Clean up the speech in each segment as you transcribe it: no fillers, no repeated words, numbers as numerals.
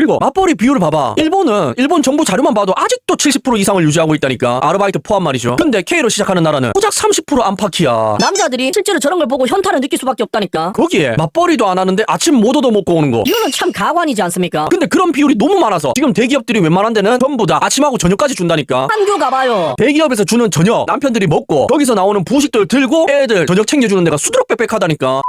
그리고 맞벌이 비율을 봐봐. 일본 정부 자료만 봐도 아직도 70% 이상을 유지하고 있다니까. 아르바이트 포함 말이죠. 근데 K로 시작하는 나라는 고작 30% 안팎이야. 남자들이 실제로 저런 걸 보고 현타를 느낄 수밖에 없다니까. 거기에 맞벌이도 안 하는데 아침 못 얻어 먹고 오는 거. 이거는 참 가관이지 않습니까? 근데 그런 비율이 너무 많아서 지금 대기업들이 웬만한 데는 전부 다 아침하고 저녁까지 준다니까. 한교 가봐요. 대기업에서 주는 저녁 남편들이 먹고 거기서 나오는 부식들 들고 애들 저녁 챙겨주는 데가 수두룩빽빽하다니까.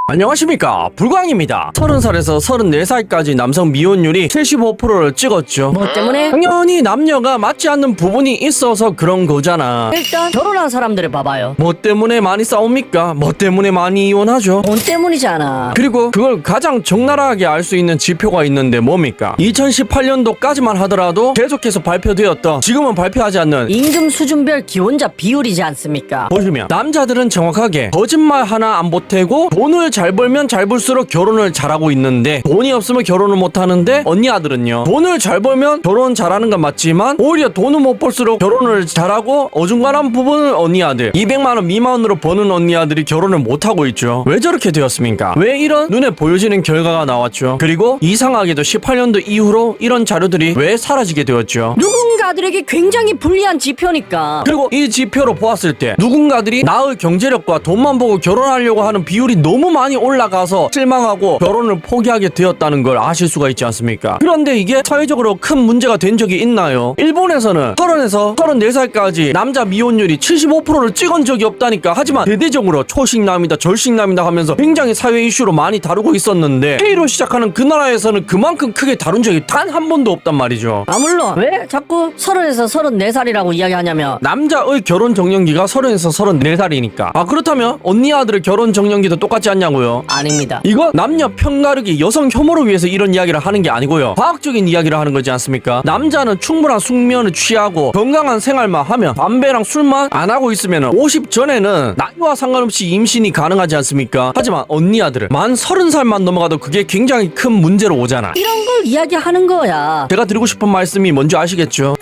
안녕하십니까, 불광입니다. 30살에서 34살까지 남성 미혼율이 75%를 찍었죠. 뭐 때문에? 당연히 남녀가 맞지 않는 부분이 있어서 그런 거잖아. 일단 결혼한 사람들을 봐봐요. 뭐 때문에 많이 싸웁니까? 뭐 때문에 많이 이혼하죠? 돈 때문이잖아. 그리고 그걸 가장 적나라하게 알 수 있는 지표가 있는데 뭡니까? 2018년도까지만 하더라도 계속해서 발표되었던, 지금은 발표하지 않는 임금 수준별 기혼자 비율이지 않습니까? 보시면 남자들은 정확하게 거짓말 하나 안 보태고 돈을 잘 벌면 잘 벌수록 결혼을 잘하고 있는데, 돈이 없으면 결혼을 못하는데 언니 아들은요, 돈을 잘 벌면 결혼 잘하는 건 맞지만 오히려 돈을 못 벌수록 결혼을 잘하고 어중간한 부분을 언니 아들, 200만원 미만으로 버는 언니 아들이 결혼을 못하고 있죠. 왜 저렇게 되었습니까? 왜 이런 눈에 보여지는 결과가 나왔죠? 그리고 이상하게도 18년도 이후로 이런 자료들이 왜 사라지게 되었죠? 누군가들에게 굉장히 불리한 지표니까. 그리고 이 지표로 보았을 때 누군가들이 나의 경제력과 돈만 보고 결혼하려고 하는 비율이 너무 많이 올라가서 실망하고 결혼을 포기하게 되었다는 걸 아실 수가 있지 않습니까? 그런데 이게 사회적으로 큰 문제가 된 적이 있나요? 일본에서는 30에서 34살까지 남자 미혼율이 75%를 찍은 적이 없다니까. 하지만 대대적으로 초식남이다 절식남이다 하면서 굉장히 사회 이슈로 많이 다루고 있었는데, K로 시작하는 그 나라에서는 그만큼 크게 다룬 적이 단 한 번도 없단 말이죠. 물론 왜 자꾸 30에서 34살이라고 이야기하냐면, 남자의 결혼 정년기가 30에서 34살이니까. 아, 그렇다면 언니 아들의 결혼 정년기도 똑같지 않냐고요? 아닙니다. 이거 남녀 편가르기, 여성 혐오를 위해서 이런 이야기를 하는 게 아니고요, 과학적인 이야기를 하는 거지 않습니까? 남자는 충분한 숙면을 취하고 건강한 생활만 하면, 담배랑 술만 안 하고 있으면 50 전에는 나이와 상관없이 임신이 가능하지 않습니까? 하지만 언니 아들은 만 30살만 넘어가도 그게 굉장히 큰 문제로 오잖아. 이런 걸 이야기하는 거야. 제가 드리고 싶은 말씀이 뭔지 아시겠죠?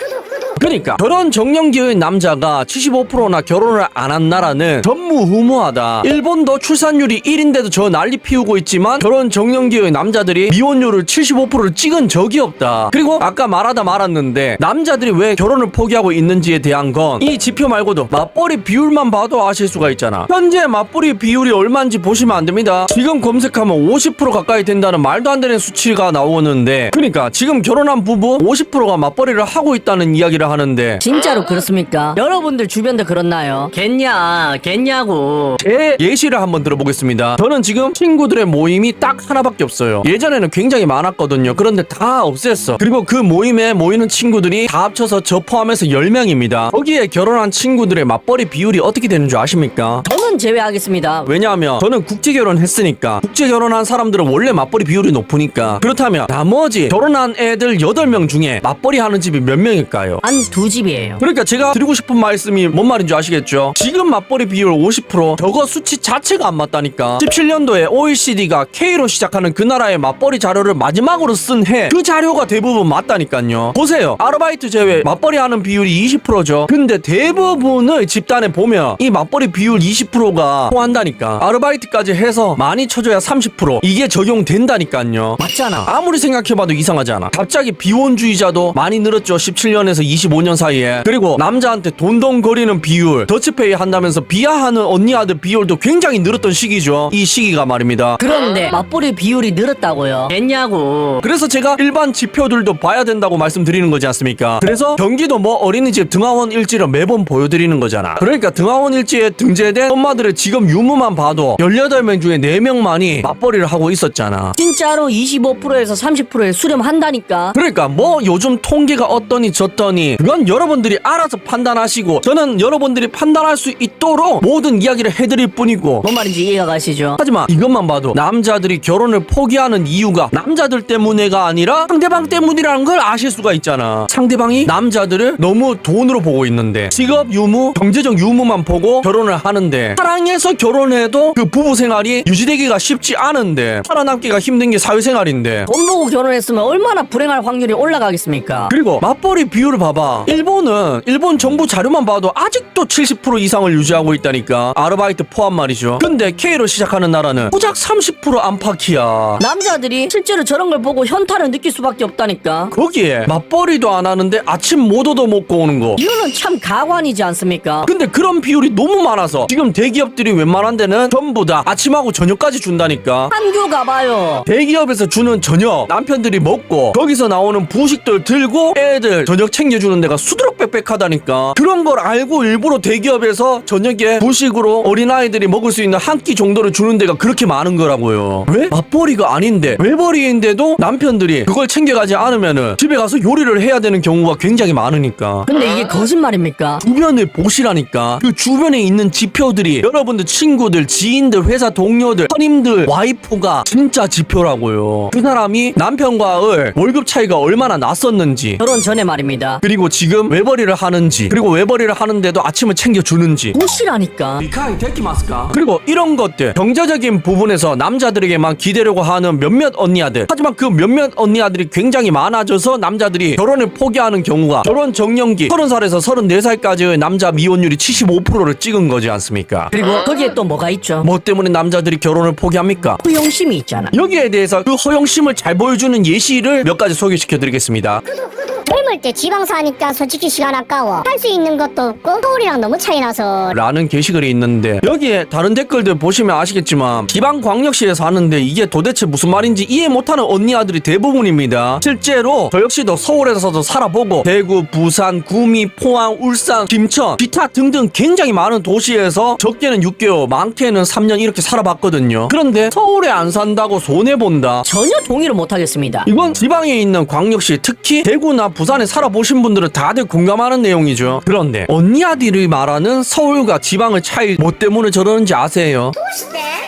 그러니까 결혼 정년기의 남자가 75%나 결혼을 안 한 나라는 전무후무하다. 일본도 출산율이 1인데도 저 난리 피우고 있지만 결혼 정년기의 남자들이 미혼율을 75%를 찍은 적이 없다. 그리고 아까 말하다 말았는데, 남자들이 왜 결혼을 포기하고 있는지에 대한 건 이 지표 말고도 맞벌이 비율만 봐도 아실 수가 있잖아. 현재 맞벌이 비율이 얼마인지 보시면 안 됩니다. 지금 검색하면 50% 가까이 된다는 말도 안 되는 수치가 나오는데, 그러니까 지금 결혼한 부부 50%가 맞벌이를 하고 있다는 이야기를 하는데, 진짜로 그렇습니까? 여러분들 주변도 그렇나요? 겠냐고. 제 예시를 한번 들어보겠습니다. 저는 지금 친구들의 모임이 딱 하나밖에 없어요. 예전에는 굉장히 많았거든요. 그런데 다 없앴어. 그리고 그 모임에 모이는 친구들이 다 합쳐서 저 포함해서 10명입니다. 거기에 결혼한 친구들의 맞벌이 비율이 어떻게 되는 줄 아십니까? 저는 제외하겠습니다. 왜냐하면 저는 국제결혼 했으니까. 국제결혼한 사람들은 원래 맞벌이 비율이 높으니까. 그렇다면 나머지 결혼한 애들 8명 중에 맞벌이 하는 집이 몇 명일까요? 한 두 집이에요. 그러니까 제가 드리고 싶은 말씀이 뭔 말인지 아시겠죠? 지금 맞벌이 비율 50%, 저거 수치 자체가 안 맞다니까. 17년도에 OECD가 K로 시작하는 그 나라의 맞벌이 자료를 마지막으로 쓴 해, 그 자료가 대부분 맞다니까요. 보세요, 아르바이트 제외 맞벌이 하는 비율이 20%죠. 근데 대부분의 집단에 보면 이 맞벌이 비율 20%가 통한다니까. 아르바이트까지 해서 많이 쳐줘야 30%, 이게 적용된다니까요. 맞잖아. 아무리 생각해봐도 이상하잖아. 갑자기 비혼주의자도 많이 늘었죠, 17년에서 25년 사이에. 그리고 남자한테 돈돈거리는 비율, 더치페이 한다면서 비하하는 언니 아들 비율도 굉장히 늘었던 시기죠, 이 시기가 말입니다. 그런데 맞벌이 비율이 늘었다고요? 겠냐고. 그래서 제가 일반 지표들도 봐야 된다고 말씀드리는 거지 않습니까? 그래서 경기도 뭐 어린이집 등하원 일지를 매번 보여드리는 거잖아. 그러니까 등하원 일지에 등재된 엄마들의 직업 유무만 봐도 18명 중에 4명만이 맞벌이를 하고 있었잖아. 진짜로 25%에서 30%에 수렴한다니까. 그러니까 뭐 요즘 통계가 어떠니 저떠니 그건 여러분들이 알아서 판단하시고, 저는 여러분들이 판단할 수 있도록 모든 이야기를 해드릴 뿐이고. 뭔 말인지 이해가 가시죠? 하지만 이것만 봐도 남자들이 결혼을 포기하는 이유가 남자들 때문에가 아니라 상대방 때문이라는 걸 아실 수가 있잖아. 상대방이 남자들을 너무 돈으로 보고 있는데, 직업 유무, 경제적 유무만 보고 결혼을 하는데, 사랑해서 결혼해도 그 부부 생활이 유지되기가 쉽지 않은데, 살아남기가 힘든 게 사회생활인데. 돈 보고 결혼했으면 얼마나 불행할 확률이 올라가겠습니까? 그리고 맞벌이 비율을 봐봐. 일본 정부 자료만 봐도 아직도 70% 이상을 유지하고 있다니까. 아르바이트 포함 말이죠. 근데 K로 시작하는 나라는 고작 30% 안팎이야. 남자들이 실제로 저런 걸 보고 현타를 느낄 수밖에 없다니까. 거기에 맞벌이도 안 하는데 아침 모도도 먹고 오는 거. 이거는 참 가관이지 않습니까? 근데 그런 비율이 너무 많아서 지금 대기업들이 웬만한 데는 전부 다 아침하고 저녁까지 준다니까. 한교 가봐요. 대기업에서 주는 저녁 남편들이 먹고 거기서 나오는 부식들 들고 애들 저녁 챙겨주는 데가 수두룩빽빽하다니까. 그런 걸 알고 일부러 대기업에서 저녁에 부식으로 어린아이들이 먹을 수 있는 한 끼 정도를 주는 데가 그렇게 많은 거라고요. 왜? 맞벌이가 아닌데 외벌이인데도 남편들이 그걸 챙겨가지 않으면은 집에 가서 요리를 해야 되는 경우가 굉장히 많으니까. 근데 이게 거짓말입니까? 주변을 보시라니까. 그 주변에 있는 지표들이 여러분들 친구들, 지인들, 회사 동료들, 선임들, 와이프가 진짜 지표라고요. 그 사람이 남편과의 월급 차이가 얼마나 났었는지, 결혼 전에 말입니다. 그리고 지금 외벌이를 하는지, 그리고 외벌이를 하는데도 아침을 챙겨주는지. 무시라니까. 그리고 이런 것들 경제적인 부분에서 남자들에게만 기대려고 하는 몇몇 언니아들. 하지만 그 몇몇 언니아들이 굉장히 많아져서 남자들이 결혼을 포기하는 경우가 결혼 정년기 30살에서 34살까지의 남자 미혼율이 75%를 찍은 거지 않습니까? 그리고 거기에 또 뭐가 있죠? 뭐 때문에 남자들이 결혼을 포기합니까? 후용심이 있잖아. 여기에 대해서 그 허영심을 잘 보여주는 예시를 몇 가지 소개시켜 드리겠습니다. 젊을 때 지방서 하니까 솔직히 시간 아까워. 할 수 있는 것도 없고 서울이랑 너무 차이 나서. 라는 게시글이 있는데 여기에 다른 댓글들 보시면 아시겠지만 지방광역시에서 하는데 이게 도대체 무슨 말인지 이해 못하는 언니 아들이 대부분입니다. 실제로 저 역시도 서울에서도 살아보고 대구, 부산, 구미, 포항, 울산, 김천, 기타 등등 굉장히 많은 도시에서 적게는 6개월, 많게는 3년 이렇게 살아봤거든요. 그런데 서울에 안 산다고 손해본다? 전혀 동의를 못하겠습니다. 이건 지방에 있는 광역시, 특히 대구나 부산에 살아보신 분들은 다들 공감하는 내용이죠. 그런데 언니 아들이 말하는 서울과 지방의 차이 뭐 때문에 저러는지 아세요?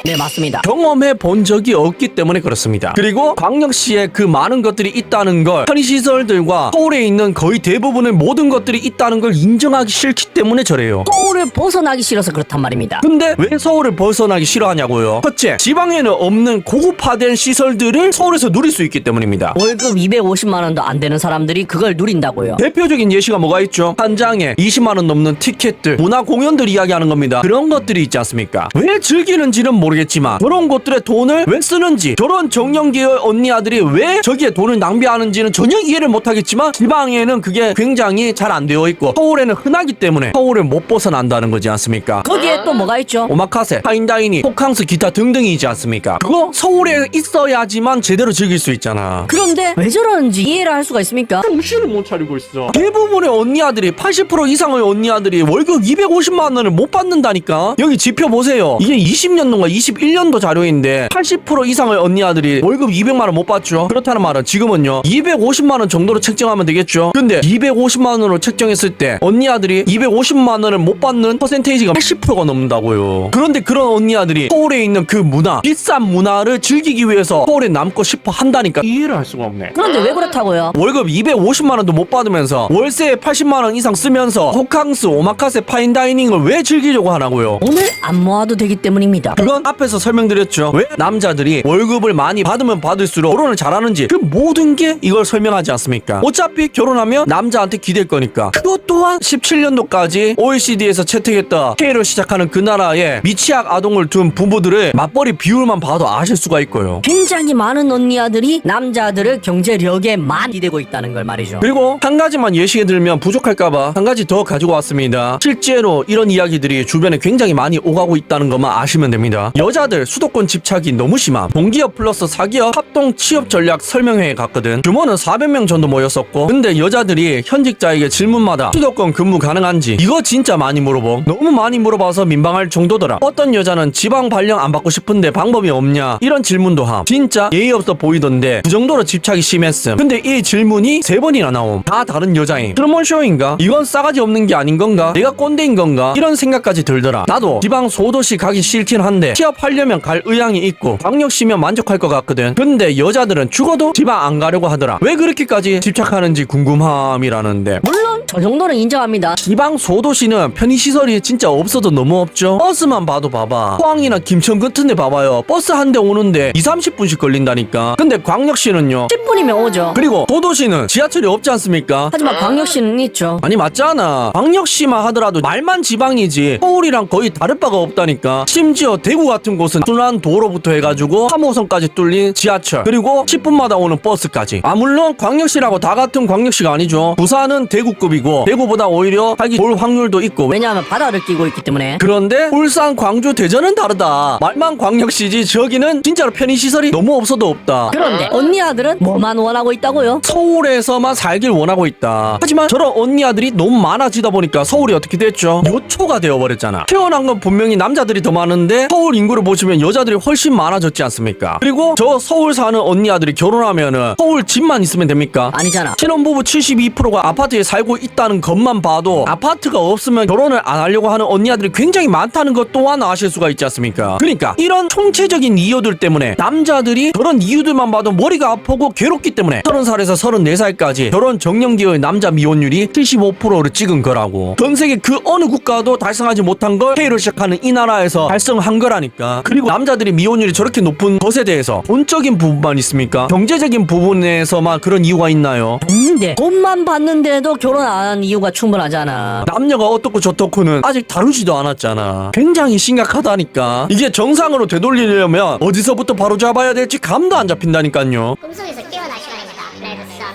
네, 맞습니다. 경험해 본 적이 없기 때문에 그렇습니다. 그리고 광역시에 그 많은 것들이 있다는 걸, 편의시설들과 서울에 있는 거의 대부분의 모든 것들이 있다는 걸 인정하기 싫기 때문에 저래요. 서울을 벗어나기 싫어서 그렇단 말입니다. 근데 왜 서울을 벗어나기 싫어하냐고요? 첫째, 지방에는 없는 고급화된 시설들을 서울에서 누릴 수 있기 때문입니다. 월급 250만 원도 안 되는 사람들이 그걸 누린다고요. 대표적인 예시가 뭐가 있죠? 한 장에 20만 원 넘는 티켓들, 문화 공연들 이야기하는 겁니다. 그런 것들이 있지 않습니까? 왜 즐기는지는 모르겠지만 그런 곳들에 돈을 왜 쓰는지, 저런 정년기의 언니 아들이 왜 저기에 돈을 낭비하는지는 전혀 이해를 못하겠지만 지방에는 그게 굉장히 잘 안 되어 있고 서울에는 흔하기 때문에 서울을 못 벗어난다는 거지 않습니까? 거기에 또 뭐가 있죠? 오마카세, 파인다이닝, 호캉스, 기타 등등이지 않습니까? 그거 서울에 있어야지만 제대로 즐길 수 있잖아. 그런데 왜 저러는지 이해를 할 수가 있습니까? 정신을 못 차리고 있어. 대부분의 언니 아들이 80% 이상의 언니 아들이 월급 250만 원을 못 받는다니까. 여기 지표 보세요. 이게 20년도인가 21년도 자료인데 80% 이상의 언니 아들이 월급 200만 원 못 받죠. 그렇다는 말은 지금은요 250만 원 정도로 책정하면 되겠죠. 근데 250만 원으로 책정했을 때 언니 아들이 250만 원을 못 받는 퍼센테이지가 80%가 넘는다고요. 그런데 그런 언니 아들이 서울에 있는 그 문화, 비싼 문화를 즐기기 위해서 서울에 남고 싶어 한다니까. 이해를 할 수가 없네. 그런데 왜 그렇다고요? 월급 250만 원도 못 받으면서 월세 80만 원 이상 쓰면서 호캉스, 오마카세, 파인다이닝을 왜 즐기려고 하나고요? 돈을 안 모아도 되기 때문입니다. 그건 앞에서 설명드렸죠. 왜 남자들이 월급을 많이 받으면 받을수록 결혼을 잘하는지, 그 모든 게 이걸 설명하지 않습니까? 어차피 결혼하면 남자한테 기댈 거니까. 그것 또한 17년도까지 OECD에서 채택했다 K로 시작하는 그 나라에 미취학 아동을 둔 부부들의 맞벌이 비율만 봐도 아실 수가 있고요. 굉장히 많은 언니 아들이 남자들을 경제력에만 기대고 있다는 걸 말이죠. 그리고 한 가지만 예시해 들면 부족할까봐 한 가지 더 가지고 왔습니다. 실제로 이런 이야기들이 주변에 굉장히 많이 오가고 있다는 것만 아시면 됩니다. 여자들 수도권 집착이 너무 심함. 공기업 플러스 사기업 합동 취업 전략 설명회에 갔거든. 규모는 400명 정도 모였었고, 근데 여자들이 현직자에게 질문마다 수도권 근무 가능한지 이거 진짜 많이 물어봄. 너무 많이 물어봐서 민망할 정도더라. 어떤 여자는 지방 발령 안 받고 싶은데 방법이 없냐 이런 질문도 함. 진짜 예의 없어 보이던데 그 정도로 집착이 심했음. 근데 이 질문이 3번이나 나옴. 다 다른 여자임. 트루먼쇼인가? 이건 싸가지 없는 게 아닌 건가? 내가 꼰대인 건가? 이런 생각까지 들더라. 나도 지방 소도시 가기 싫긴 한데 취업하려면 갈 의향이 있고 광역시면 만족할 것 같거든. 근데 여자들은 죽어도 지방 안 가려고 하더라. 왜 그렇게까지 집착하는지 궁금함이라는데, 물론 저 정도는 인정합니다. 지방 소도시는 편의시설이 진짜 없어도 너무 없죠. 버스만 봐도 봐봐. 포항이나 김천 같은 데 봐봐요. 버스 한 대 오는데 20-30분씩 걸린다니까. 근데 광역시는요 10분이면 오죠. 그리고 소도시는 지하철이 없지 않습니까? 하지만 광역시는 있죠. 아니 맞잖아. 광역시만 하더라도 말만 지방이지 서울이랑 거의 다를 바가 없다니까. 심지어 대구 같은 곳은 순환 도로부터 해가지고 3호선까지 뚫린 지하철 그리고 10분마다 오는 버스까지. 물론 광역시라고 다 같은 광역시가 아니죠. 부산은 대구급이고 대구보다 오히려 자기 볼 확률도 있고. 왜냐하면 바다를 끼고 있기 때문에. 그런데 울산, 광주, 대전은 다르다. 말만 광역시지 저기는 진짜로 편의시설이 너무 없어도 없다. 그런데 언니 아들은 뭐만 원하고 있다고요? 서울에서만 살길 원하고 있다. 하지만 저런 언니 아들이 너무 많아지다 보니까 서울이 어떻게 됐죠? 요초가 되어버렸잖아. 태어난 건 분명히 남자들이 더 많은데 서울 인구를 보시면 여자들이 훨씬 많아졌지 않습니까? 그리고 저 서울 사는 언니 아들이 결혼하면은 서울 집만 있으면 됩니까? 아니잖아. 신혼부부 72%가 아파트에 살고 있다는 것만 봐도 아파트가 없으면 결혼을 안 하려고 하는 언니 아들이 굉장히 많다는 것 또한 아실 수가 있지 않습니까? 그러니까 이런 총체적인 이유들 때문에 남자들이 그런 이유들만 봐도 머리가 아프고 괴롭기 때문에 30살에서 34살까지 결혼 정년기의 남자 미혼율이 75%를 찍은 거라고. 전 세계 그 어느 국가도 달성하지 못한 걸 K로 시작하는 이 나라에서 달성한 거라니까. 그리고 남자들이 미혼율이 저렇게 높은 것에 대해서 돈적인 부분만 있습니까? 경제적인 부분에서만 그런 이유가 있나요? 없는데 돈만 받는데도 결혼 안 하는 이유가 충분하잖아. 남녀가 어떻고 저떻고는 아직 다루지도 않았잖아. 굉장히 심각하다니까. 이게 정상으로 되돌리려면 어디서부터 바로 잡아야 될지 감도 안 잡힌다니까요. 꿈속에서 깨어날 시간입니다. 레드 스타트.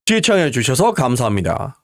시청해주셔서 감사합니다.